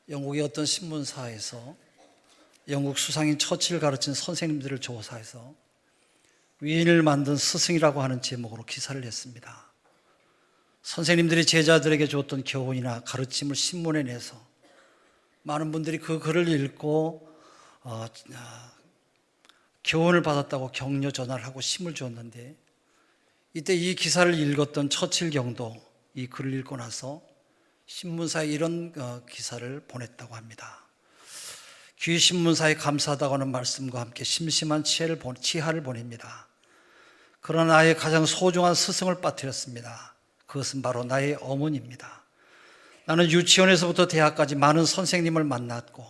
영국의 어떤 신문사에서 영국 수상인 처칠을 가르친 선생님들을 조사해서 위인을 만든 스승이라고 하는 제목으로 기사를 냈습니다. 선생님들이 제자들에게 줬던 교훈이나 가르침을 신문에 내서 많은 분들이 그 글을 읽고 교훈을 받았다고 격려 전화를 하고 힘을 주었는데, 이때 이 기사를 읽었던 처칠 경도 이 글을 읽고 나서 신문사에 이런 기사를 보냈다고 합니다. 귀 신문사에 감사하다고 하는 말씀과 함께 심심한 치하를 보냅니다. 그러나 나의 가장 소중한 스승을 빠뜨렸습니다. 그것은 바로 나의 어머니입니다. 나는 유치원에서부터 대학까지 많은 선생님을 만났고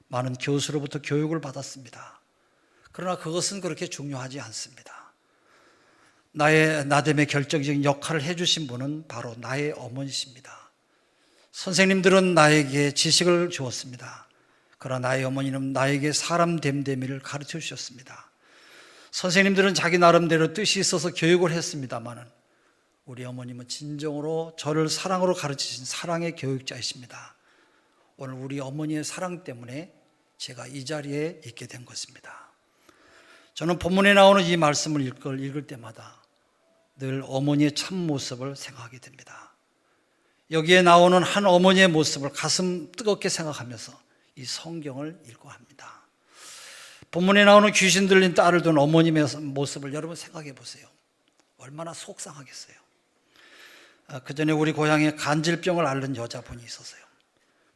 많은 교수로부터 교육을 받았습니다. 그러나 그것은 그렇게 중요하지 않습니다. 나의 나됨의 결정적인 역할을 해주신 분은 바로 나의 어머니십니다. 선생님들은 나에게 지식을 주었습니다. 그러나 나의 어머니는 나에게 사람 됨됨이를 가르쳐 주셨습니다. 선생님들은 자기 나름대로 뜻이 있어서 교육을 했습니다마는 우리 어머님은 진정으로 저를 사랑으로 가르치신 사랑의 교육자이십니다. 오늘 우리 어머니의 사랑 때문에 제가 이 자리에 있게 된 것입니다. 저는 본문에 나오는 이 말씀을 읽을 때마다 늘 어머니의 참모습을 생각하게 됩니다. 여기에 나오는 한 어머니의 모습을 가슴 뜨겁게 생각하면서 이 성경을 읽고 합니다. 본문에 나오는 귀신 들린 딸을 둔 어머님의 모습을 여러분 생각해 보세요. 얼마나 속상하겠어요. 그 전에 우리 고향에 간질병을 앓는 여자분이 있었어요.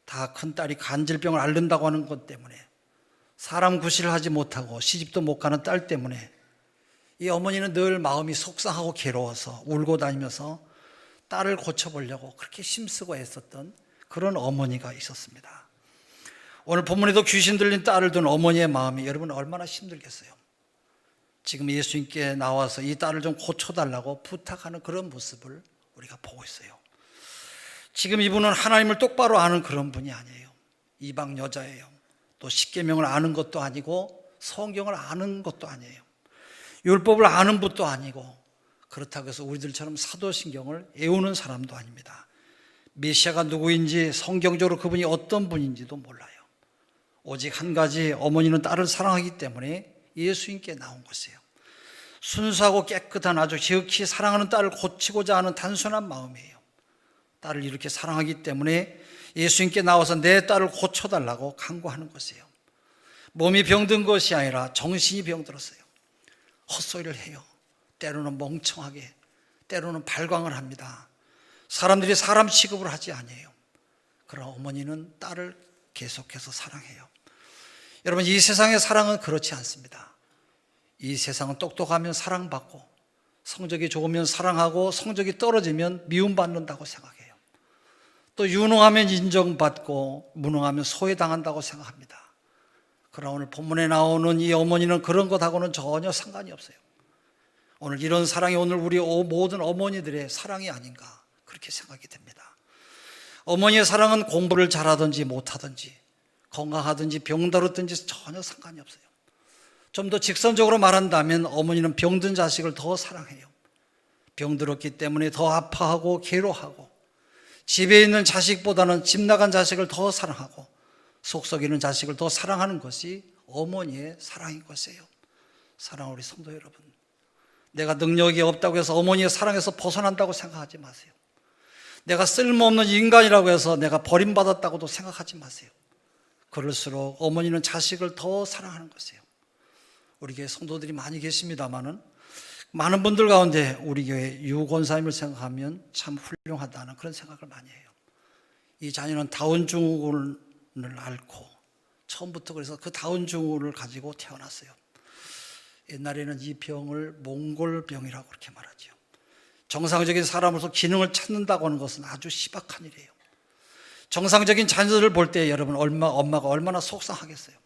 다 큰딸이 간질병을 앓는다고 하는 것 때문에 사람 구실을 하지 못하고 시집도 못 가는 딸 때문에 이 어머니는 늘 마음이 속상하고 괴로워서 울고 다니면서 딸을 고쳐보려고 그렇게 힘쓰고 애썼던 그런 어머니가 있었습니다. 오늘 본문에도 귀신 들린 딸을 둔 어머니의 마음이 여러분 얼마나 힘들겠어요. 지금 예수님께 나와서 이 딸을 좀 고쳐달라고 부탁하는 그런 모습을 우리가 보고 있어요. 지금 이분은 하나님을 똑바로 아는 그런 분이 아니에요. 이방 여자예요. 또 십계명을 아는 것도 아니고 성경을 아는 것도 아니에요. 율법을 아는 분도 아니고, 그렇다고 해서 우리들처럼 사도신경을 애우는 사람도 아닙니다. 메시아가 누구인지 성경적으로 그분이 어떤 분인지도 몰라요. 오직 한 가지, 어머니는 딸을 사랑하기 때문에 예수님께 나온 것이에요. 순수하고 깨끗한 아주 지극히 사랑하는 딸을 고치고자 하는 단순한 마음이에요. 딸을 이렇게 사랑하기 때문에 예수님께 나와서 내 딸을 고쳐달라고 간구하는 것이에요. 몸이 병든 것이 아니라 정신이 병들었어요. 헛소리를 해요. 때로는 멍청하게, 때로는 발광을 합니다. 사람들이 사람 취급을 하지 아니에요. 그러나 어머니는 딸을 계속해서 사랑해요. 여러분, 이 세상의 사랑은 그렇지 않습니다. 이 세상은 똑똑하면 사랑받고, 성적이 좋으면 사랑하고, 성적이 떨어지면 미움받는다고 생각해요. 또 유능하면 인정받고, 무능하면 소외당한다고 생각합니다. 그러나 오늘 본문에 나오는 이 어머니는 그런 것하고는 전혀 상관이 없어요. 오늘 이런 사랑이 오늘 우리 모든 어머니들의 사랑이 아닌가 그렇게 생각이 됩니다. 어머니의 사랑은 공부를 잘하든지 못하든지, 건강하든지 병들었든지 전혀 상관이 없어요. 좀 더 직선적으로 말한다면 어머니는 병든 자식을 더 사랑해요. 병들었기 때문에 더 아파하고 괴로워하고, 집에 있는 자식보다는 집 나간 자식을 더 사랑하고, 속 썩이는 자식을 더 사랑하는 것이 어머니의 사랑인 것이에요. 사랑하는 우리 성도 여러분, 내가 능력이 없다고 해서 어머니의 사랑에서 벗어난다고 생각하지 마세요. 내가 쓸모없는 인간이라고 해서 내가 버림받았다고도 생각하지 마세요. 그럴수록 어머니는 자식을 더 사랑하는 것이에요. 우리 교회 성도들이 많이 계십니다마는 많은 분들 가운데 우리 교회 유 권사님을 생각하면 참 훌륭하다는 그런 생각을 많이 해요. 이 자녀는 다운 증후군을 앓고 처음부터 그래서 그 다운 증후군을 가지고 태어났어요. 옛날에는 이 병을 몽골병이라고 그렇게 말하죠. 정상적인 사람으로서 기능을 찾는다고 하는 것은 아주 희박한 일이에요. 정상적인 자녀들을 볼 때 여러분 엄마가 얼마나 속상하겠어요.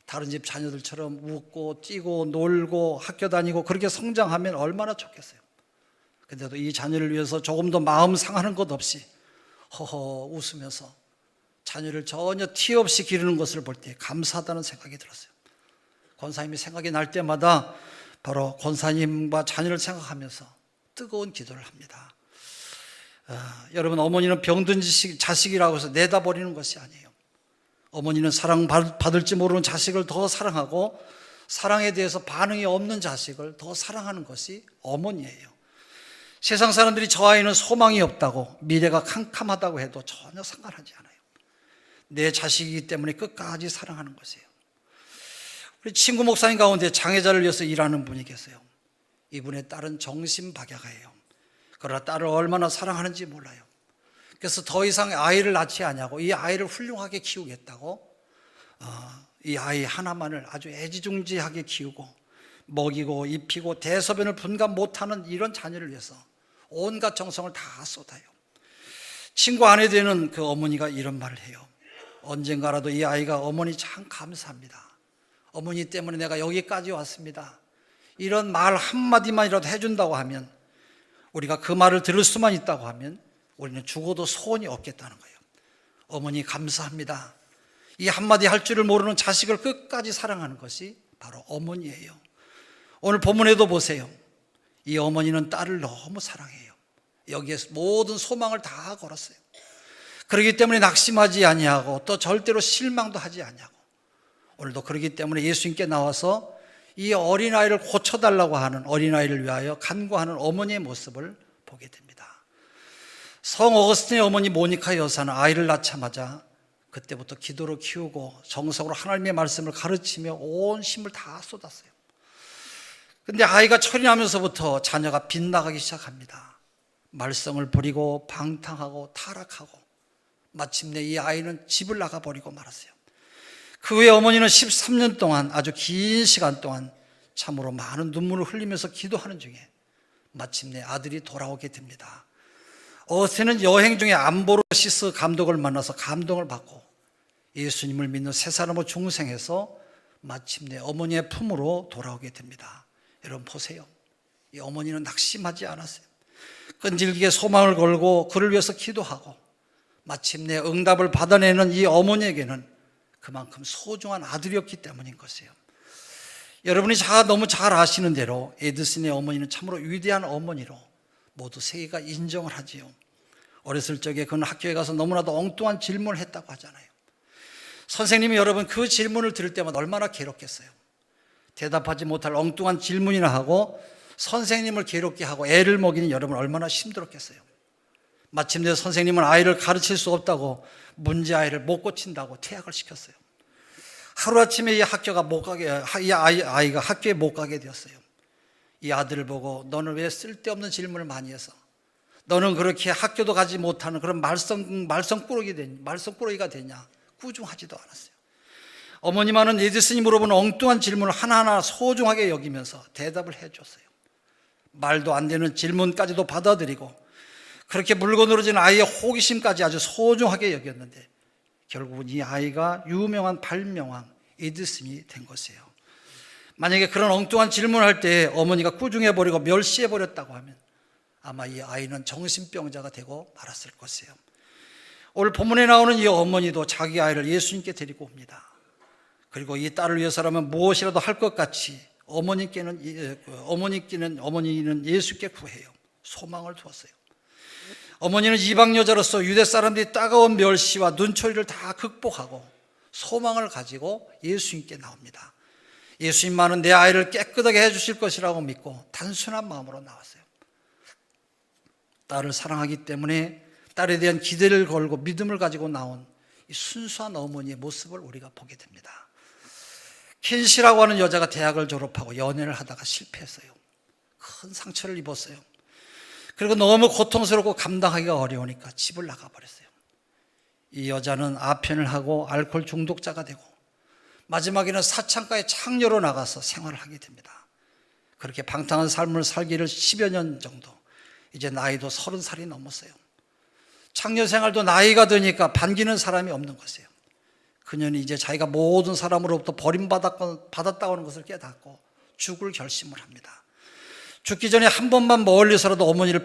다른 집 자녀들처럼 웃고 뛰고 놀고 학교 다니고 그렇게 성장하면 얼마나 좋겠어요. 근데도 이 자녀를 위해서 조금 더 마음 상하는 것 없이 허허 웃으면서 자녀를 전혀 티 없이 기르는 것을 볼 때 감사하다는 생각이 들었어요. 권사님이 생각이 날 때마다 바로 권사님과 자녀를 생각하면서 뜨거운 기도를 합니다. 여러분, 어머니는 병든 자식이라고 해서 내다버리는 것이 아니에요. 어머니는 사랑받을지 모르는 자식을 더 사랑하고 사랑에 대해서 반응이 없는 자식을 더 사랑하는 것이 어머니예요. 세상 사람들이 저 아이는 소망이 없다고, 미래가 캄캄하다고 해도 전혀 상관하지 않아요. 내 자식이기 때문에 끝까지 사랑하는 것이에요. 우리 친구 목사님 가운데 장애자를 위해서 일하는 분이 계세요. 이분의 딸은 정신박약아예요. 그러나 딸을 얼마나 사랑하는지 몰라요. 그래서 더 이상 아이를 낳지 않냐고, 이 아이를 훌륭하게 키우겠다고 이 아이 하나만을 아주 애지중지하게 키우고 먹이고 입히고 대소변을 분간 못하는 이런 자녀를 위해서 온갖 정성을 다 쏟아요. 친구 아내 되는 그 어머니가 이런 말을 해요. 언젠가라도 이 아이가 어머니 참 감사합니다. 어머니 때문에 내가 여기까지 왔습니다. 이런 말 한마디만이라도 해준다고 하면, 우리가 그 말을 들을 수만 있다고 하면 우리는 죽어도 소원이 없겠다는 거예요. 어머니 감사합니다. 이 한마디 할 줄을 모르는 자식을 끝까지 사랑하는 것이 바로 어머니예요. 오늘 본문에도 보세요. 이 어머니는 딸을 너무 사랑해요. 여기에 모든 소망을 다 걸었어요. 그렇기 때문에 낙심하지 아니하고 또 절대로 실망도 하지 아니하고, 오늘도 그렇기 때문에 예수님께 나와서 이 어린아이를 고쳐달라고 하는, 어린아이를 위하여 간구하는 어머니의 모습을 보게 됩니다. 성 어거스틴의 어머니 모니카 여사는 아이를 낳자마자 그때부터 기도로 키우고 정성으로 하나님의 말씀을 가르치며 온 힘을 다 쏟았어요. 근데 아이가 철이 나면서부터 자녀가 빗나가기 시작합니다. 말썽을 부리고 방탕하고 타락하고 마침내 이 아이는 집을 나가버리고 말았어요. 그 후에 어머니는 13년 동안, 아주 긴 시간 동안 참으로 많은 눈물을 흘리면서 기도하는 중에 마침내 아들이 돌아오게 됩니다. 어세는 여행 중에 암보로시스 감독을 만나서 감동을 받고 예수님을 믿는 세 사람으로 중생해서 마침내 어머니의 품으로 돌아오게 됩니다. 여러분 보세요. 이 어머니는 낙심하지 않았어요. 끈질기게 소망을 걸고 그를 위해서 기도하고 마침내 응답을 받아내는 이 어머니에게는 그만큼 소중한 아들이었기 때문인 것이에요. 여러분이 너무 잘 아시는 대로 에디슨의 어머니는 참으로 위대한 어머니로 모두 세계가 인정을 하지요. 어렸을 적에 그는 학교에 가서 너무나도 엉뚱한 질문을 했다고 하잖아요. 선생님이 여러분 그 질문을 들을 때마다 얼마나 괴롭겠어요. 대답하지 못할 엉뚱한 질문이나 하고 선생님을 괴롭게 하고 애를 먹이는 여러분 얼마나 힘들었겠어요. 마침내 선생님은 아이를 가르칠 수 없다고 문제아이를 못 고친다고 퇴학을 시켰어요. 하루아침에 이 아이가 학교에 못 가게 되었어요. 이 아들을 보고 너는 왜 쓸데없는 질문을 많이 해서, 너는 그렇게 학교도 가지 못하는 그런 말썽꾸러기가 되냐, 꾸중하지도 않았어요. 어머니만은 에디슨이 물어보는 엉뚱한 질문을 하나하나 소중하게 여기면서 대답을 해줬어요. 말도 안 되는 질문까지도 받아들이고 그렇게 물고 늘어진 아이의 호기심까지 아주 소중하게 여겼는데 결국은 이 아이가 유명한 발명왕 에디슨이 된 것이에요. 만약에 그런 엉뚱한 질문을 할 때 어머니가 꾸중해버리고 멸시해버렸다고 하면 아마 이 아이는 정신병자가 되고 말았을 것이에요. 오늘 본문에 나오는 이 어머니도 자기 아이를 예수님께 데리고 옵니다. 그리고 이 딸을 위해서라면 무엇이라도 할 것 같이 어머니는 예수께 구해요. 소망을 두었어요. 어머니는 이방 여자로서 유대 사람들이 따가운 멸시와 눈초리를 다 극복하고 소망을 가지고 예수님께 나옵니다. 예수님만은 내 아이를 깨끗하게 해주실 것이라고 믿고 단순한 마음으로 나왔어요. 딸을 사랑하기 때문에 딸에 대한 기대를 걸고 믿음을 가지고 나온 이 순수한 어머니의 모습을 우리가 보게 됩니다. 켄시라고 하는 여자가 대학을 졸업하고 연애를 하다가 실패했어요. 큰 상처를 입었어요. 그리고 너무 고통스럽고 감당하기가 어려우니까 집을 나가버렸어요. 이 여자는 아편을 하고 알코올 중독자가 되고 마지막에는 사창가의 창녀로 나가서 생활을 하게 됩니다. 그렇게 방탕한 삶을 살기를 10여 년 정도, 이제 나이도 30살이 넘었어요. 창녀 생활도 나이가 드니까 반기는 사람이 없는 것이에요. 그녀는 이제 자기가 모든 사람으로부터 버림받았다고 하는 것을 깨닫고 죽을 결심을 합니다. 죽기 전에 한 번만 멀리서라도 어머니를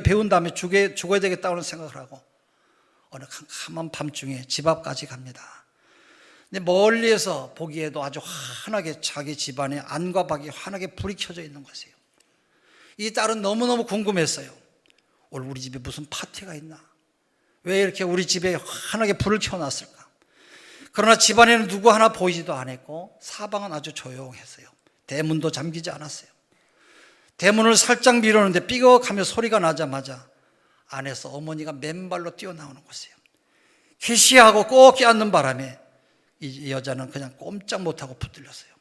배운 다음에 죽어야 되겠다고 하는 생각을 하고 어느 캄캄한 밤중에 집 앞까지 갑니다. 근데 멀리에서 보기에도 아주 환하게 자기 집안에 안과 밖이 환하게 불이 켜져 있는 것이에요. 이 딸은 너무너무 궁금했어요. 오늘 우리 집에 무슨 파티가 있나? 왜 이렇게 우리 집에 환하게 불을 켜놨을까? 그러나 집안에는 누구 하나 보이지도 않았고 사방은 아주 조용했어요. 대문도 잠기지 않았어요. 대문을 살짝 밀었는데 삐걱하며 소리가 나자마자 안에서 어머니가 맨발로 뛰어나오는 것이에요. 키시하고 꼭 껴안는 바람에 이 여자는 그냥 꼼짝 못하고 붙들렸어요.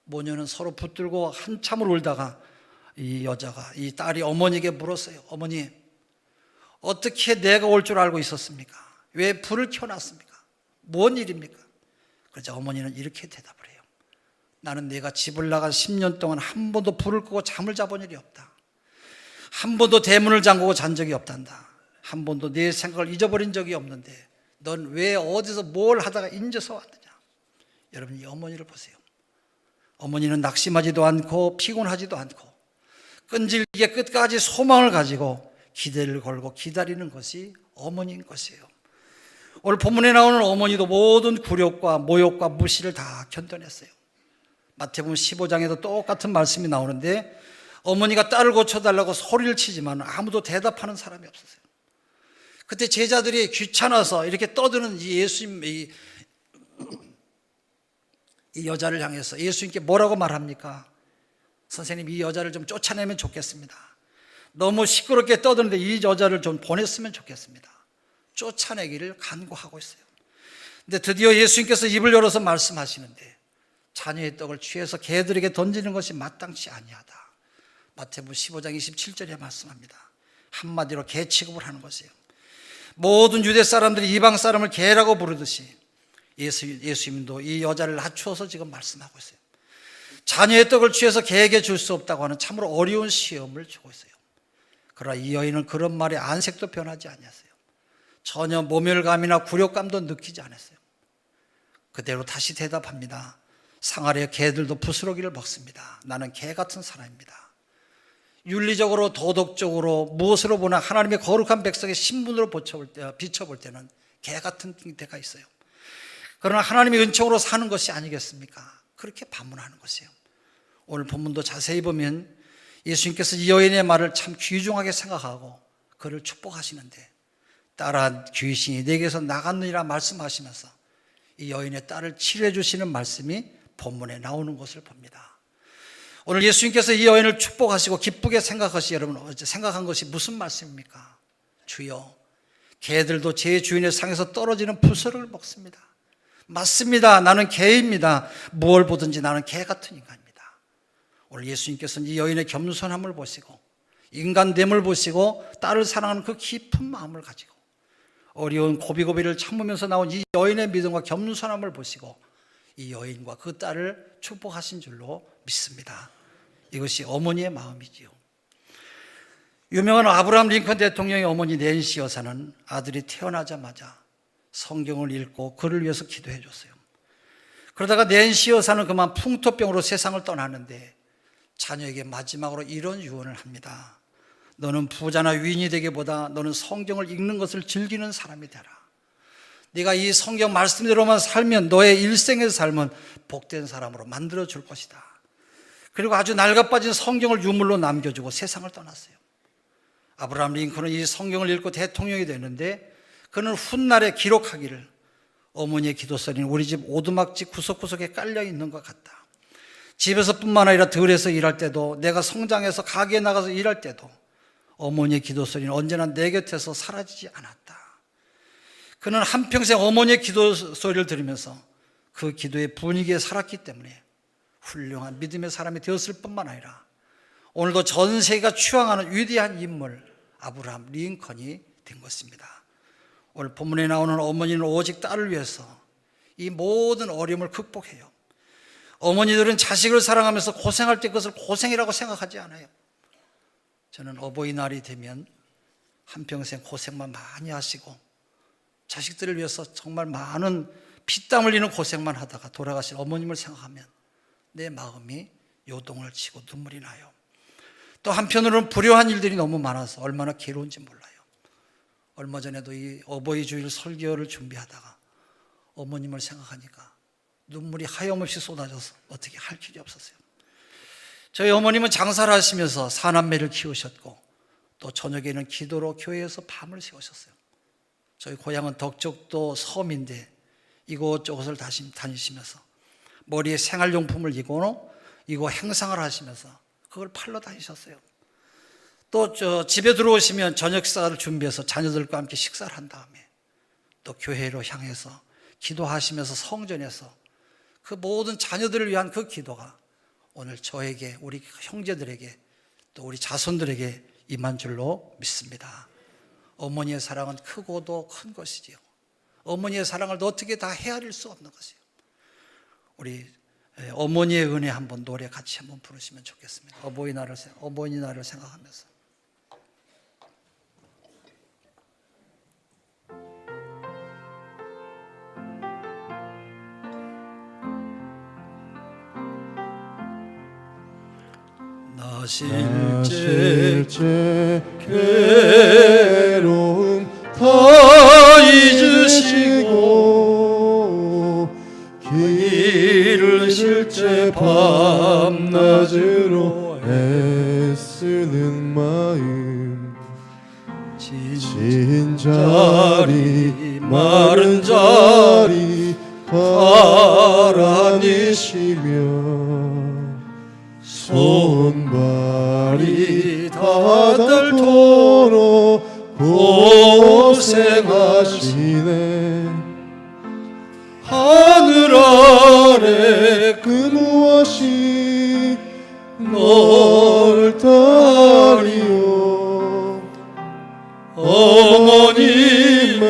모녀는 서로 붙들고 한참을 울다가 이 여자가, 이 딸이 어머니에게 물었어요. 어머니, 어떻게 내가 올 줄 알고 있었습니까? 왜 불을 켜놨습니까? 뭔 일입니까? 그러자 어머니는 이렇게 대답을 해요. 나는 내가 집을 나간 10년 동안 한 번도 불을 끄고 잠을 자본 일이 없다. 한 번도 대문을 잠그고 잔 적이 없단다. 한 번도 내 생각을 잊어버린 적이 없는데 넌 왜 어디서 뭘 하다가 인제서 왔느냐? 여러분, 이 어머니를 보세요. 어머니는 낙심하지도 않고 피곤하지도 않고 끈질기게 끝까지 소망을 가지고 기대를 걸고 기다리는 것이 어머니인 것이에요. 오늘 본문에 나오는 어머니도 모든 굴욕과 모욕과 무시를 다 견뎌냈어요. 마태복음 15장에도 똑같은 말씀이 나오는데 어머니가 딸을 고쳐달라고 소리를 치지만 아무도 대답하는 사람이 없었어요. 그때 제자들이 귀찮아서 이렇게 떠드는 이 예수님, 이 여자를 향해서 예수님께 뭐라고 말합니까? 선생님, 이 여자를 좀 쫓아내면 좋겠습니다. 너무 시끄럽게 떠드는데 이 여자를 좀 보냈으면 좋겠습니다. 쫓아내기를 간구하고 있어요. 근데 드디어 예수님께서 입을 열어서 말씀하시는데 자녀의 떡을 취해서 개들에게 던지는 것이 마땅치 아니하다. 마태복음 15장 27절에 말씀합니다. 한마디로 개 취급을 하는 것이에요. 모든 유대 사람들이 이방 사람을 개라고 부르듯이 예수님도 이 여자를 낮추어서 지금 말씀하고 있어요. 자녀의 떡을 취해서 개에게 줄 수 없다고 하는 참으로 어려운 시험을 주고 있어요. 그러나 이 여인은 그런 말에 안색도 변하지 않았어요. 전혀 모멸감이나 굴욕감도 느끼지 않았어요. 그대로 다시 대답합니다. 상아리의 개들도 부스러기를 먹습니다. 나는 개 같은 사람입니다. 윤리적으로 도덕적으로 무엇으로 보나 하나님의 거룩한 백성의 신분으로 비춰볼 때는 개 같은 때가 있어요. 그러나 하나님의 은총으로 사는 것이 아니겠습니까? 그렇게 반문하는 것이에요. 오늘 본문도 자세히 보면 예수님께서 이 여인의 말을 참 귀중하게 생각하고 그를 축복하시는데 딸아 귀신이 내게서 나갔느니라 말씀하시면서 이 여인의 딸을 치료해 주시는 말씀이 본문에 나오는 것을 봅니다. 오늘 예수님께서 이 여인을 축복하시고 기쁘게 생각한 것이 무슨 말씀입니까? 주여, 개들도 제 주인의 상에서 떨어지는 부스러기를 먹습니다. 맞습니다. 나는 개입니다. 무엇을 보든지 나는 개 같은 인간입니다. 오늘 예수님께서는 이 여인의 겸손함을 보시고 인간됨을 보시고 딸을 사랑하는 그 깊은 마음을 가지고 어려운 고비고비를 참으면서 나온 이 여인의 믿음과 겸손함을 보시고 이 여인과 그 딸을 축복하신 줄로 믿습니다. 이것이 어머니의 마음이지요. 유명한 아브라함 링컨 대통령의 어머니 낸시 여사는 아들이 태어나자마자 성경을 읽고 그를 위해서 기도해 줬어요. 그러다가 낸시 여사는 그만 풍토병으로 세상을 떠나는데 자녀에게 마지막으로 이런 유언을 합니다. 너는 부자나 위인이 되기보다 너는 성경을 읽는 것을 즐기는 사람이 되라. 네가 이 성경 말씀대로만 살면 너의 일생의 삶은 복된 사람으로 만들어 줄 것이다. 그리고 아주 낡아빠진 성경을 유물로 남겨주고 세상을 떠났어요. 아브라함 링컨은 이 성경을 읽고 대통령이 됐는데 그는 훗날에 기록하기를 어머니의 기도소리는 우리 집 오두막집 구석구석에 깔려 있는 것 같다. 집에서뿐만 아니라 들에서 일할 때도 내가 성장해서 가게에 나가서 일할 때도 어머니의 기도소리는 언제나 내 곁에서 사라지지 않았다. 그는 한평생 어머니의 기도소리를 들으면서 그 기도의 분위기에 살았기 때문에 훌륭한 믿음의 사람이 되었을 뿐만 아니라 오늘도 전 세계가 추앙하는 위대한 인물 아브라함 링컨이 된 것입니다. 오늘 본문에 나오는 어머니는 오직 딸을 위해서 이 모든 어려움을 극복해요. 어머니들은 자식을 사랑하면서 고생할 때 그것을 고생이라고 생각하지 않아요. 저는 어버이날이 되면 한평생 고생만 많이 하시고 자식들을 위해서 정말 많은 피땀 흘리는 고생만 하다가 돌아가신 어머님을 생각하면 내 마음이 요동을 치고 눈물이 나요. 또 한편으로는 불효한 일들이 너무 많아서 얼마나 괴로운지 몰라요. 얼마 전에도 이 어버이 주일 설교를 준비하다가 어머님을 생각하니까 눈물이 하염없이 쏟아져서 어떻게 할 길이 없었어요. 저희 어머님은 장사를 하시면서 사남매를 키우셨고 또 저녁에는 기도로 교회에서 밤을 새우셨어요. 저희 고향은 덕적도 섬인데 이곳저곳을 다니시면서 머리에 생활용품을 이고 행상을 하시면서 그걸 팔러 다니셨어요. 또 집에 들어오시면 저녁 식사를 준비해서 자녀들과 함께 식사를 한 다음에 또 교회로 향해서 기도하시면서 성전에서 그 모든 자녀들을 위한 그 기도가 오늘 저에게, 우리 형제들에게, 또 우리 자손들에게 임한 줄로 믿습니다. 어머니의 사랑은 크고도 큰 것이지요. 어머니의 사랑을 어떻게 다 헤아릴 수 없는 것이요. 우리 어머니의 은혜 한번 노래 같이 한번 부르시면 좋겠습니다. 어버이날을 생각하면서. 나 실제 괴로움 다 잊으시고 길을 실제 밤낮으로 애쓰는 마음 진 자리 마른 자리 가라니시며 손발이 닿도록 고생하시네. 하늘 아래 그 무엇이 넓다리요. 어머님의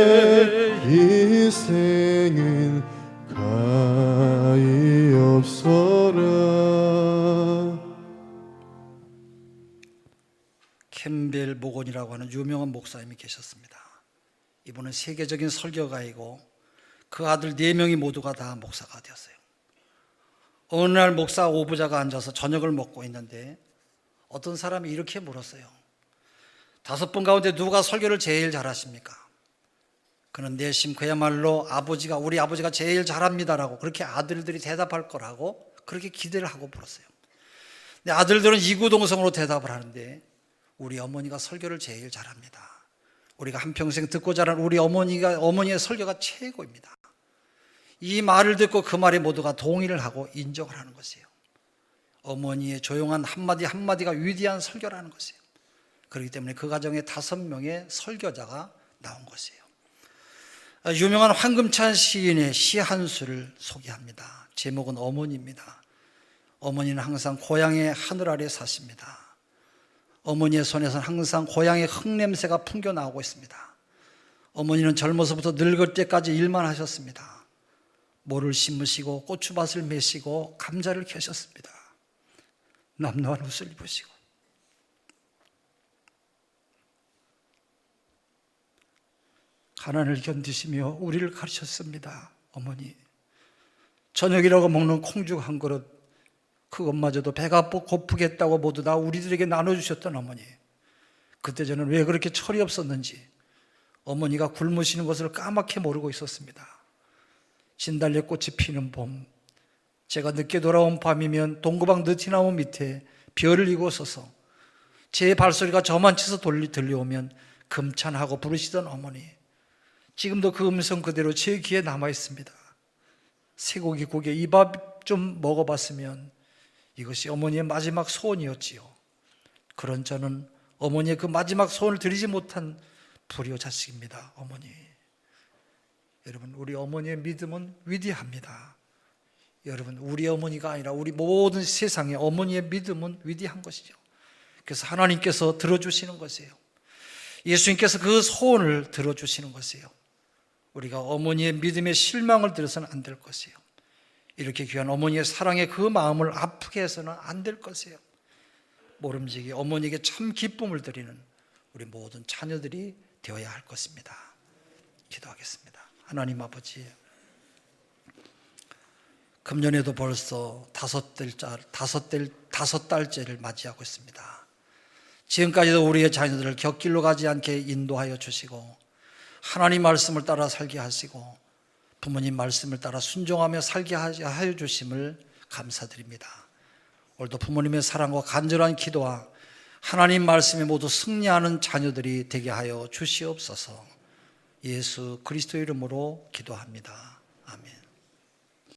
희생은 가히 없어라. 캠벨 모건이라고 하는 유명한 목사님이 계셨습니다. 이분은 세계적인 설교가이고 그 아들 4명이 모두가 다 목사가 되었어요. 어느 날 목사 오부자가 앉아서 저녁을 먹고 있는데 어떤 사람이 이렇게 물었어요. 5분 가운데 누가 설교를 제일 잘하십니까? 그는 내심 그야말로 우리 아버지가 제일 잘합니다라고 그렇게 아들들이 대답할 거라고 그렇게 기대를 하고 물었어요. 근데 아들들은 이구동성으로 대답을 하는데 우리 어머니가 설교를 제일 잘합니다. 우리가 한평생 듣고 자란 우리 어머니의 설교가 최고입니다. 이 말을 듣고 그 말에 모두가 동의를 하고 인정을 하는 것이에요. 어머니의 조용한 한마디 한마디가 위대한 설교라는 것이에요. 그렇기 때문에 그 가정에 5명의 설교자가 나온 것이에요. 유명한 황금찬 시인의 시 한 수를 소개합니다. 제목은 어머니입니다. 어머니는 항상 고향의 하늘 아래 사십니다. 어머니의 손에서는 항상 고향의 흙냄새가 풍겨나오고 있습니다. 어머니는 젊어서부터 늙을 때까지 일만 하셨습니다. 모를 심으시고 고추밭을 메시고 감자를 캐셨습니다. 남노한 옷을 입으시고 가난을 견디시며 우리를 가르쳤습니다. 어머니, 저녁이라고 먹는 콩죽 한 그릇 그것마저도 배가 고프겠다고 모두 다 우리들에게 나눠주셨던 어머니, 그때 저는 왜 그렇게 철이 없었는지 어머니가 굶으시는 것을 까맣게 모르고 있었습니다. 진달래꽃이 피는 봄, 제가 늦게 돌아온 밤이면 동구방 느티나무 밑에 별을 이고 서서 제 발소리가 저만치서 들려오면 금찬하고 부르시던 어머니, 지금도 그 음성 그대로 제 귀에 남아 있습니다. 쇠고기 국에 이 밥 좀 먹어봤으면 이것이 어머니의 마지막 소원이었지요. 그런 저는 어머니의 그 마지막 소원을 드리지 못한 불효 자식입니다. 어머니, 여러분, 우리 어머니의 믿음은 위대합니다. 여러분, 우리 어머니가 아니라 우리 모든 세상의 어머니의 믿음은 위대한 것이죠. 그래서 하나님께서 들어주시는 것이에요. 예수님께서 그 소원을 들어주시는 것이에요. 우리가 어머니의 믿음에 실망을 들어서는 안 될 것이에요. 이렇게 귀한 어머니의 사랑의 그 마음을 아프게 해서는 안 될 것이에요. 모름지기 어머니에게 참 기쁨을 드리는 우리 모든 자녀들이 되어야 할 것입니다. 기도하겠습니다. 하나님 아버지, 금년에도 벌써 5달째를 맞이하고 있습니다. 지금까지도 우리의 자녀들을 곁길로 가지 않게 인도하여 주시고 하나님 말씀을 따라 살게 하시고 부모님 말씀을 따라 순종하며 살게 하여 주심을 감사드립니다. 오늘도 부모님의 사랑과 간절한 기도와 하나님 말씀에 모두 승리하는 자녀들이 되게 하여 주시옵소서. 예수 그리스도 이름으로 기도합니다. 아멘.